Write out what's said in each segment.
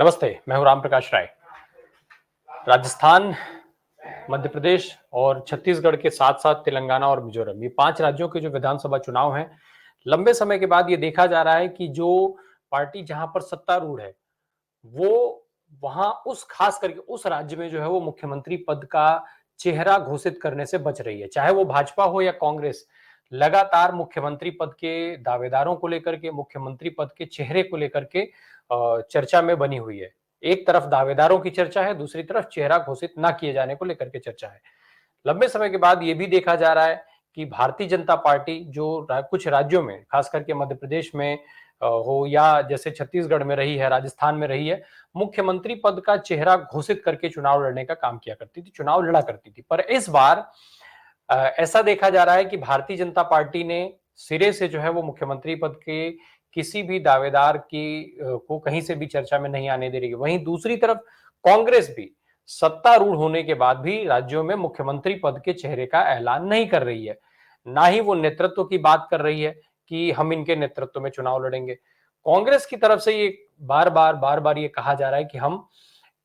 नमस्ते, मैं हूं राम प्रकाश राय। राजस्थान, मध्य प्रदेश और छत्तीसगढ़ के साथ-साथ तेलंगाना और मिजोरम, ये 5 राज्यों के जो विधानसभा चुनाव हैं, लंबे समय के बाद ये देखा जा रहा है कि जो पार्टी जहां पर सत्तारूढ़ है, वो वहां उस खास करके उस राज्य में जो है वो मुख्यमंत्री पद का चेहरा घोषित करने से बच रही है। चाहे वो भाजपा हो या कांग्रेस, लगातार मुख्यमंत्री पद के दावेदारों को लेकर के, मुख्यमंत्री पद के चेहरे को लेकर के चर्चा में बनी हुई है। एक तरफ दावेदारों की चर्चा है, दूसरी तरफ चेहरा घोषित ना किए जाने को लेकर के चर्चा है। लंबे समय के बाद ये भी देखा जा रहा है कि भारतीय जनता पार्टी जो कुछ राज्यों में, खास करके मध्य प्रदेश में हो या जैसे छत्तीसगढ़ में रही है, राजस्थान में रही है, मुख्यमंत्री पद का चेहरा घोषित करके चुनाव लड़ने का काम किया करती थी, चुनाव लड़ा करती थी। पर इस बार ऐसा देखा जा रहा है कि भारतीय जनता पार्टी ने सिरे से जो है वो मुख्यमंत्री पद के किसी भी दावेदार को कहीं से भी चर्चा में नहीं आने दे रही है। वहीं दूसरी तरफ कांग्रेस भी सत्तारूढ़ होने के बाद भी राज्यों में मुख्यमंत्री पद के चेहरे का ऐलान नहीं कर रही है। ना ही वो नेतृत्व की बात कर रही है कि हम इनके नेतृत्व में चुनाव लड़ेंगे। कांग्रेस की तरफ से ये बार-बार ये कहा जा रहा है कि हम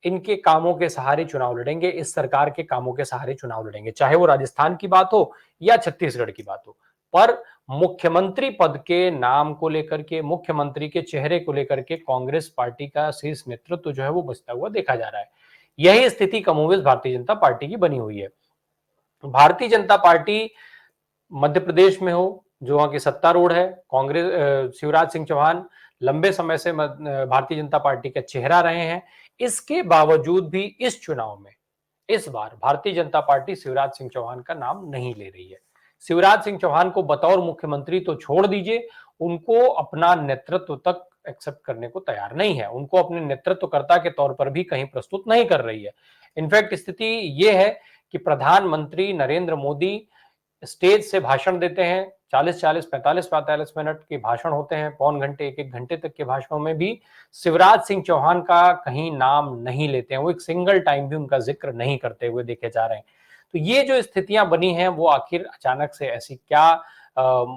इनके कामों के सहारे चुनाव लड़ेंगे, इस सरकार के कामों के सहारे चुनाव लड़ेंगे, चाहे वो राजस्थान की बात हो या छत्तीसगढ़ की बात हो। पर मुख्यमंत्री पद के नाम को लेकर के, मुख्यमंत्री के चेहरे को लेकर के कांग्रेस पार्टी का शीर्ष नेतृत्व जो है वो बचता हुआ देखा जा रहा है। यही स्थिति कमोबेश भारतीय जनता पार्टी की बनी हुई है। भारतीय जनता पार्टी मध्य प्रदेश में हो, जो वहाँ की सत्तारूढ़ है, कांग्रेस शिवराज सिंह चौहान लंबे समय से भारतीय जनता पार्टी का चेहरा रहे हैं। इसके बावजूद भी इस चुनाव में इस बार भारतीय जनता पार्टी शिवराज सिंह चौहान का नाम नहीं ले रही है। शिवराज सिंह चौहान को बतौर मुख्यमंत्री तो छोड़ दीजिए, उनको अपना नेतृत्व तक एक्सेप्ट करने को तैयार नहीं है। उनको अपने नेतृत्वकर्ता के तौर पर भी कहीं प्रस्तुत नहीं कर रही है। इनफैक्ट स्थिति ये है कि प्रधानमंत्री नरेंद्र मोदी स्टेज से भाषण देते हैं, 40-40, 45-45 मिनट के भाषण होते हैं, पौन घंटे, 1-1 घंटे तक के भाषणों में भी शिवराज सिंह चौहान का कहीं नाम नहीं लेते हैं। वो एक सिंगल टाइम भी उनका जिक्र नहीं करते हुए देखे जा रहे हैं। तो ये जो स्थितियां बनी हैं, वो आखिर अचानक से ऐसी क्या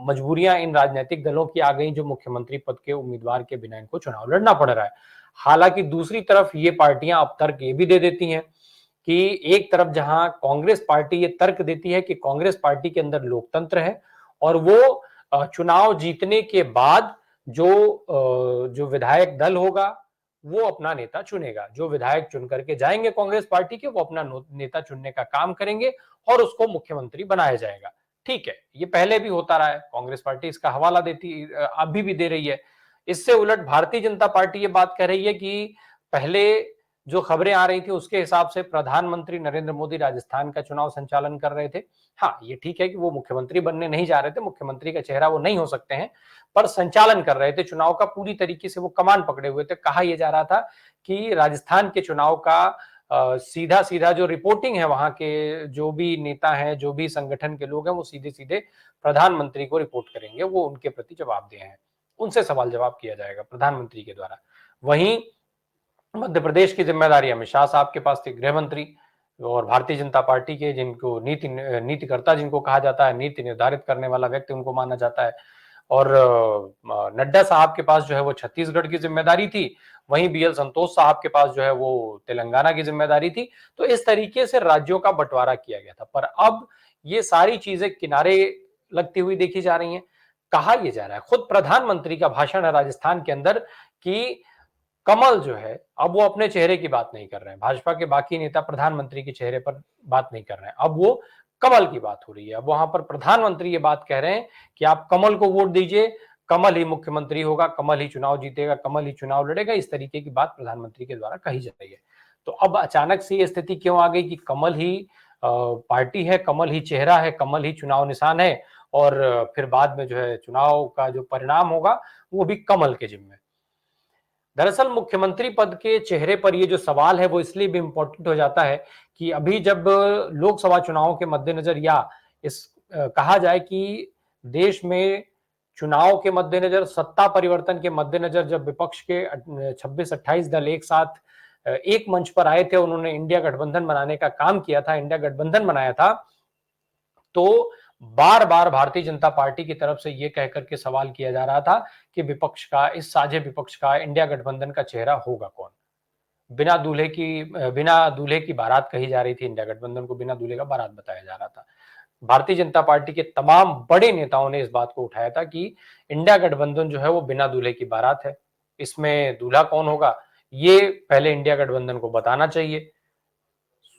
मजबूरियां इन राजनीतिक दलों की आ गई जो मुख्यमंत्री पद के उम्मीदवार के बिना इनको चुनाव लड़ना पड़ रहा है। हालांकि दूसरी तरफ ये पार्टियां अब तर्क ये भी दे देती हैं कि एक तरफ जहां कांग्रेस पार्टी ये तर्क देती है कि कांग्रेस पार्टी के अंदर लोकतंत्र है और वो चुनाव जीतने के बाद जो विधायक दल होगा वो अपना नेता चुनेगा। जो विधायक चुन करके जाएंगे कांग्रेस पार्टी के, वो अपना नेता चुनने का काम करेंगे और उसको मुख्यमंत्री बनाया जाएगा। ठीक है, ये पहले भी होता रहा है, कांग्रेस पार्टी इसका हवाला देती अभी भी दे रही है। इससे उलट भारतीय जनता पार्टी ये बात कह रही है कि पहले जो खबरें आ रही थी उसके हिसाब से प्रधानमंत्री नरेंद्र मोदी राजस्थान का चुनाव संचालन कर रहे थे। हाँ, ये ठीक है कि वो मुख्यमंत्री बनने नहीं जा रहे थे, मुख्यमंत्री का चेहरा वो नहीं हो सकते हैं, पर संचालन कर रहे थे चुनाव का, पूरी तरीके से वो कमान पकड़े हुए थे। कहा यह जा रहा था कि राजस्थान के चुनाव का सीधा-सीधा जो रिपोर्टिंग है, वहां के जो भी नेता हैं, जो भी संगठन के लोग हैं, वो सीधे-सीधे प्रधानमंत्री को रिपोर्ट करेंगे, वो उनके प्रति जवाबदेह हैं। उनसे सवाल जवाब किया जाएगा प्रधानमंत्री के द्वारा। वहीं मध्य प्रदेश की जिम्मेदारी अमित शाह साहब के पास थी, गृह मंत्री, और भारतीय जनता पार्टी के जिनको नीतिकर्ता जिनको कहा जाता है, नीति निर्धारित करने वाला व्यक्ति उनको माना जाता है, और नड्डा साहब के पास जो है वो छत्तीसगढ़ की जिम्मेदारी थी। वहीं बीएल संतोष साहब के पास जो है वो तेलंगाना की जिम्मेदारी थी। तो इस तरीके से राज्यों का बंटवारा किया गया था, पर अब ये सारी चीजें किनारे लगती हुई देखी जा रही हैं। कहा यह जा रहा है, खुद प्रधानमंत्री का भाषण है राजस्थान के अंदर कि कमल जो है, अब वो अपने चेहरे की बात नहीं कर रहे हैं। भाजपा के बाकी नेता प्रधानमंत्री के चेहरे पर बात नहीं कर रहे हैं। अब वो कमल की बात हो रही है। अब वहां पर प्रधानमंत्री ये बात कह रहे हैं कि आप कमल को वोट दीजिए, कमल ही मुख्यमंत्री होगा, कमल ही चुनाव जीतेगा, कमल ही चुनाव लड़ेगा। इस तरीके की बात प्रधानमंत्री के द्वारा कही जा रही है। तो अब अचानक से ये स्थिति क्यों आ गई कि कमल ही पार्टी है, कमल ही चेहरा है, कमल ही चुनाव निशान है, और फिर बाद में जो है चुनाव का जो परिणाम होगा वो भी कमल के जिम्मे। दरअसल मुख्यमंत्री पद के चेहरे पर ये जो सवाल है वो इसलिए भी इम्पोर्टेंट हो जाता है कि अभी जब लोकसभा चुनावों के मद्देनजर या इस कहा जाए कि देश में चुनाव के मद्देनजर, सत्ता परिवर्तन के मद्देनजर, जब विपक्ष के 26-28 दल एक साथ एक मंच पर आए थे, उन्होंने इंडिया गठबंधन बनाने का काम किया था, इंडिया गठबंधन बनाया था, तो बार-बार भारतीय जनता पार्टी की तरफ से ये कह करके सवाल किया जा रहा था कि विपक्ष का, इस साझे विपक्ष का, इंडिया गठबंधन का चेहरा होगा कौन? बिना दूल्हे की बारात कही जा रही थी। इंडिया गठबंधन को बिना दूल्हे का बारात बताया जा रहा था। भारतीय जनता पार्टी के तमाम बड़े नेताओं ने इस बात को उठाया था कि इंडिया गठबंधन जो है वो बिना दूल्हे की बारात है। इसमें दूल्हा कौन होगा, ये पहले इंडिया गठबंधन को बताना चाहिए।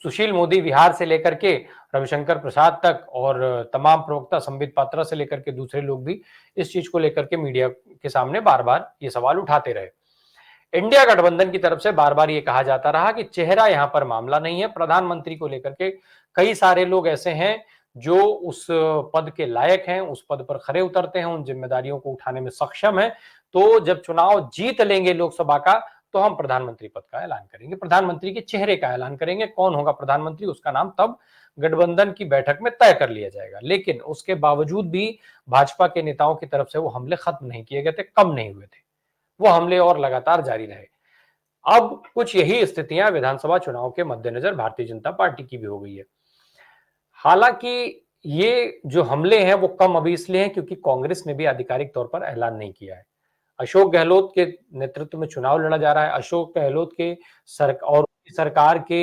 सुशील मोदी विहार से लेकर के रविशंकर प्रसाद तक और तमाम प्रवक्ता संबित पात्रा से लेकर के दूसरे लोग भी इस चीज को लेकर के मीडिया के सामने बार बार ये सवाल उठाते रहे। इंडिया गठबंधन की तरफ से बार बार ये कहा जाता रहा कि चेहरा यहां पर मामला नहीं है। प्रधानमंत्री को लेकर के कई सारे लोग ऐसे हैं जो उस पद के लायक हैं, उस पद पर खरे उतरते हैं, उन जिम्मेदारियों को उठाने में सक्षम है। तो जब चुनाव जीत लेंगे लोकसभा का, तो हम प्रधानमंत्री पद का ऐलान करेंगे, प्रधानमंत्री के चेहरे का ऐलान करेंगे। कौन होगा प्रधानमंत्री, उसका नाम तब गठबंधन की बैठक में तय कर लिया जाएगा। लेकिन उसके बावजूद भी भाजपा के नेताओं की तरफ से वो हमले खत्म नहीं किए गए थे, कम नहीं हुए थे, वो हमले और लगातार जारी रहे। अब कुछ यही स्थितियां विधानसभा चुनाव के मद्देनजर भारतीय जनता पार्टी की भी हो गई है। हालांकि ये जो हमले हैं वो कम अभी इसलिए हैं क्योंकि कांग्रेस ने भी आधिकारिक तौर पर ऐलान नहीं किया है। अशोक गहलोत के नेतृत्व में चुनाव लड़ा जा रहा है। अशोक गहलोत के सरकार के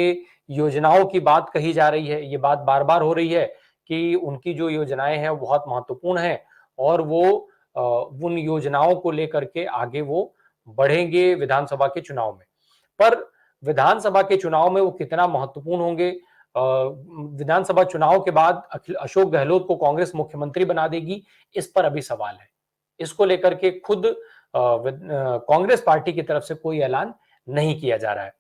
योजनाओं की बात कही जा रही है। ये बात बार बार हो रही है कि उनकी जो योजनाएं हैं बहुत महत्वपूर्ण हैं और वो उन योजनाओं को लेकर के आगे वो बढ़ेंगे विधानसभा के चुनाव में। पर विधानसभा के चुनाव में वो कितना महत्वपूर्ण होंगे, विधानसभा चुनाव के बाद अशोक गहलोत को कांग्रेस मुख्यमंत्री बना देगी, इस पर अभी सवाल है। इसको लेकर के खुद कांग्रेस पार्टी की तरफ से कोई ऐलान नहीं किया जा रहा है।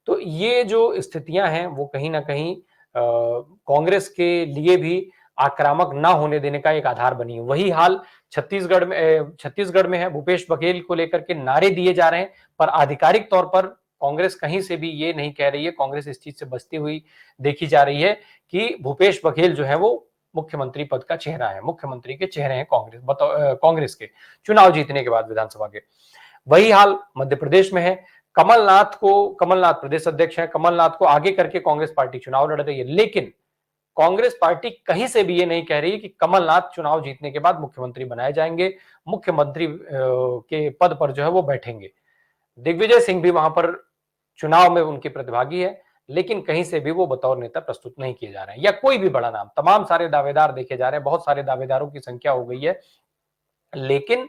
तो ये जो स्थितियां हैं वो कहीं ना कहीं कांग्रेस के लिए भी आक्रामक ना होने देने का एक आधार बनी है। वही हाल छत्तीसगढ़ में है। भूपेश बघेल को लेकर के नारे दिए जा रहे हैं, पर आधिकारिक तौर पर कांग्रेस कहीं से भी ये नहीं कह रही है, कांग्रेस इस चीज से बचती हुई देखी जा रही है कि भूपेश बघेल जो है वो मुख्यमंत्री पद का चेहरा है, मुख्यमंत्री के चेहरे हैं कांग्रेस के चुनाव जीतने के बाद विधानसभा के। वही हाल मध्य प्रदेश में है। कमलनाथ प्रदेश अध्यक्ष है, कमलनाथ को आगे करके कांग्रेस पार्टी चुनाव लड़ रही है, लेकिन कांग्रेस पार्टी कहीं से भी ये नहीं कह रही कि कमलनाथ चुनाव जीतने के बाद मुख्यमंत्री बनाए जाएंगे, मुख्यमंत्री के पद पर जो है वो बैठेंगे। दिग्विजय सिंह भी वहां पर चुनाव में उनकी प्रतिभागी है, लेकिन कहीं से भी वो बतौर नेता प्रस्तुत नहीं किए जा रहे हैं, या कोई भी बड़ा नाम। तमाम सारे दावेदार देखे जा रहे हैं, बहुत सारे दावेदारों की संख्या हो गई है, लेकिन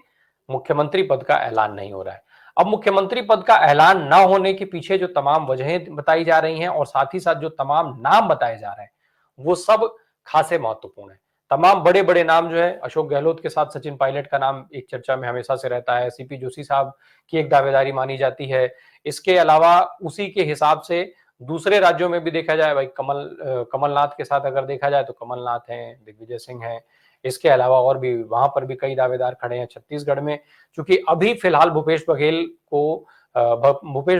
मुख्यमंत्री पद का ऐलान नहीं हो रहा है। अब मुख्यमंत्री पद का ऐलान ना होने के पीछे जो तमाम वजहें बताई जा रही हैं और साथ ही साथ जो तमाम नाम बताए जा रहे हैं, वो सब खासे महत्वपूर्ण है। तमाम बड़े बड़े नाम जो है, अशोक गहलोत के साथ सचिन पायलट का नाम एक चर्चा में हमेशा से रहता है, सीपी जोशी साहब की एक दावेदारी मानी जाती है। इसके अलावा उसी के हिसाब से दूसरे राज्यों में भी देखा जाए, भाई कमलनाथ के साथ अगर देखा जाए तो कमलनाथ हैं, दिग्विजय सिंह हैं। इसके अलावा और भी वहां पर भी कई दावेदार खड़े हैं। छत्तीसगढ़ में चूंकि अभी फिलहाल भूपेश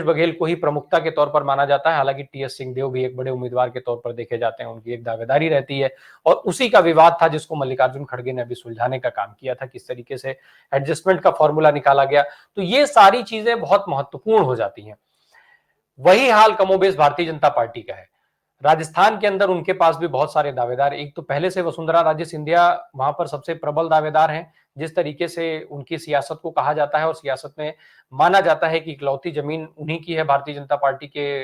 बघेल को ही प्रमुखता के तौर पर माना जाता है, हालांकि टीएस सिंहदेव भी एक बड़े उम्मीदवार के तौर पर देखे जाते हैं, उनकी एक दावेदारी रहती है। और उसी का विवाद था जिसको मल्लिकार्जुन खड़गे ने अभी सुलझाने का काम किया था, किस तरीके से एडजस्टमेंट का फॉर्मूला निकाला गया। तो ये सारी चीजें बहुत महत्वपूर्ण हो जाती हैं। वही हाल कमोबेश भारतीय जनता पार्टी का है। राजस्थान के अंदर उनके पास भी बहुत सारे दावेदार, एक तो पहले से वसुंधरा राजे सिंधिया वहां पर सबसे प्रबल दावेदार हैं। जिस तरीके से उनकी सियासत को कहा जाता है और सियासत में माना जाता है कि इकलौती जमीन उन्हीं की है भारतीय जनता पार्टी के,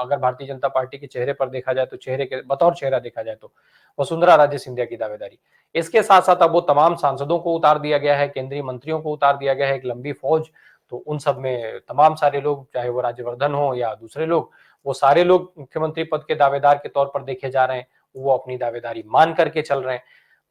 अगर भारतीय जनता पार्टी के चेहरे पर देखा जाए तो चेहरे के बतौर चेहरा देखा जाए तो वसुंधरा राजे सिंधिया की दावेदारी। इसके साथ साथ अब वो तमाम सांसदों को उतार दिया गया है, केंद्रीय मंत्रियों को उतार दिया गया है, एक लंबी फौज। तो उन सब में तमाम सारे लोग, चाहे वो राज्यवर्धन हो या दूसरे लोग, वो सारे लोग मुख्यमंत्री पद के दावेदार के तौर पर देखे जा रहे हैं। वो अपनी दावेदारी मान करके चल रहे हैं।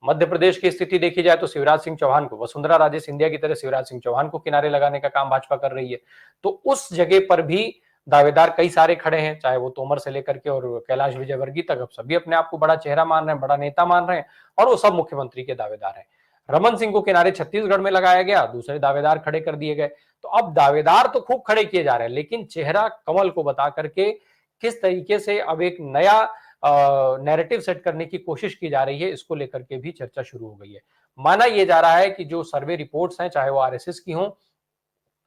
मध्य प्रदेश की स्थिति देखी जाए तो शिवराज सिंह चौहान को, वसुंधरा राजे सिंधिया की तरह शिवराज सिंह चौहान को किनारे लगाने का काम भाजपा कर रही है। तो उस जगह पर भी दावेदार कई सारे खड़े हैं, चाहे वो तोमर से लेकर के और कैलाश विजयवर्गीय तक। अब सभी अपने आप को बड़ा चेहरा मान रहे हैं, बड़ा नेता मान रहे हैं, और वो सब मुख्यमंत्री के दावेदार हैं। रमन सिंह को किनारे छत्तीसगढ़ में लगाया गया, दूसरे दावेदार खड़े कर दिए गए। तो अब दावेदार तो खूब खड़े किए जा रहे हैं, लेकिन चेहरा कमल को बता करके किस तरीके से अब एक नया नैरेटिव सेट करने की कोशिश की जा रही है, इसको लेकर के भी चर्चा शुरू हो गई है। माना यह जा रहा है कि जो सर्वे रिपोर्ट्स हैं, चाहे वो आरएसएस की हों,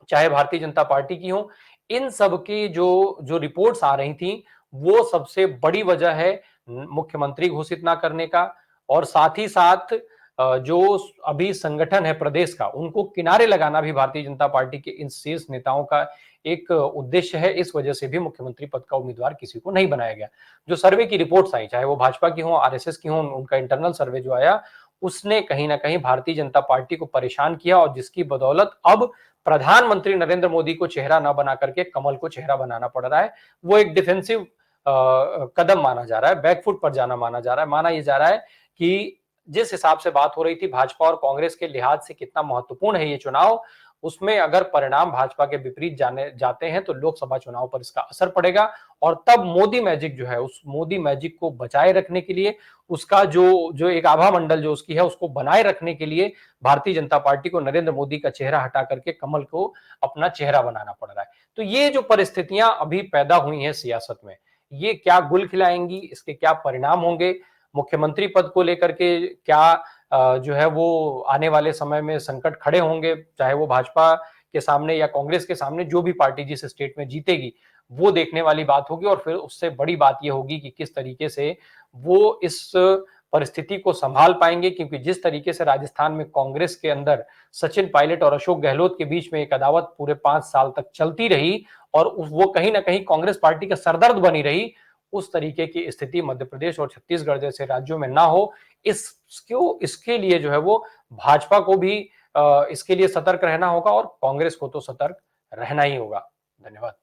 चाहे भारतीय जनता पार्टी की हों, इन सब की जो जो रिपोर्ट्स आ रही थी, वो सबसे बड़ी वजह है मुख्यमंत्री घोषित ना करने का, और साथ ही साथ जो अभी संगठन है प्रदेश का, उनको किनारे लगाना भी भारतीय जनता पार्टी के इन शीर्ष नेताओं का एक उद्देश्य है। इस वजह से भी मुख्यमंत्री पद का उम्मीदवार किसी को नहीं बनाया गया। जो सर्वे की रिपोर्ट्स आई, चाहे वो भाजपा की हो, आरएसएस की हो, उनका इंटरनल सर्वे जो आया, उसने कहीं ना कहीं भारतीय जनता पार्टी को परेशान किया, और जिसकी बदौलत अब प्रधानमंत्री नरेंद्र मोदी को चेहरा न बना करके कमल को चेहरा बनाना पड़ रहा है। वो एक डिफेंसिव कदम माना जा रहा है, बैकफुट पर जाना माना जा रहा है। माना यह जा रहा है कि जिस हिसाब से बात हो रही थी भाजपा और कांग्रेस के लिहाज से कितना महत्वपूर्ण है ये चुनाव, उसमें अगर परिणाम भाजपा के विपरीत जाने जाते हैं तो लोकसभा चुनाव पर इसका असर पड़ेगा। और तब मोदी मैजिक जो है, उस मोदी मैजिक को बचाए रखने के लिए, उसका जो जो एक आभा मंडल जो उसकी है उसको बनाए रखने के लिए भारतीय जनता पार्टी को नरेंद्र मोदी का चेहरा हटा करके कमल को अपना चेहरा बनाना पड़ रहा है। तो ये जो परिस्थितियां अभी पैदा हुई हैं सियासत में, ये क्या गुल खिलाएंगी, इसके क्या परिणाम होंगे, मुख्यमंत्री पद को लेकर के क्या जो है वो आने वाले समय में संकट खड़े होंगे, चाहे वो भाजपा के सामने या कांग्रेस के सामने, जो भी पार्टी जिस स्टेट में जीतेगी, वो देखने वाली बात होगी। और फिर उससे बड़ी बात ये होगी कि किस तरीके से वो इस परिस्थिति को संभाल पाएंगे, क्योंकि जिस तरीके से राजस्थान में कांग्रेस के अंदर सचिन पायलट और अशोक गहलोत के बीच में एक अदावत पूरे 5 साल तक चलती रही, और वो कहीं ना कहीं कांग्रेस पार्टी का सरदर्द बनी रही, उस तरीके की स्थिति मध्य प्रदेश और छत्तीसगढ़ जैसे राज्यों में ना हो, इसके लिए जो है वो भाजपा को भी इसके लिए सतर्क रहना होगा, और कांग्रेस को तो सतर्क रहना ही होगा। धन्यवाद।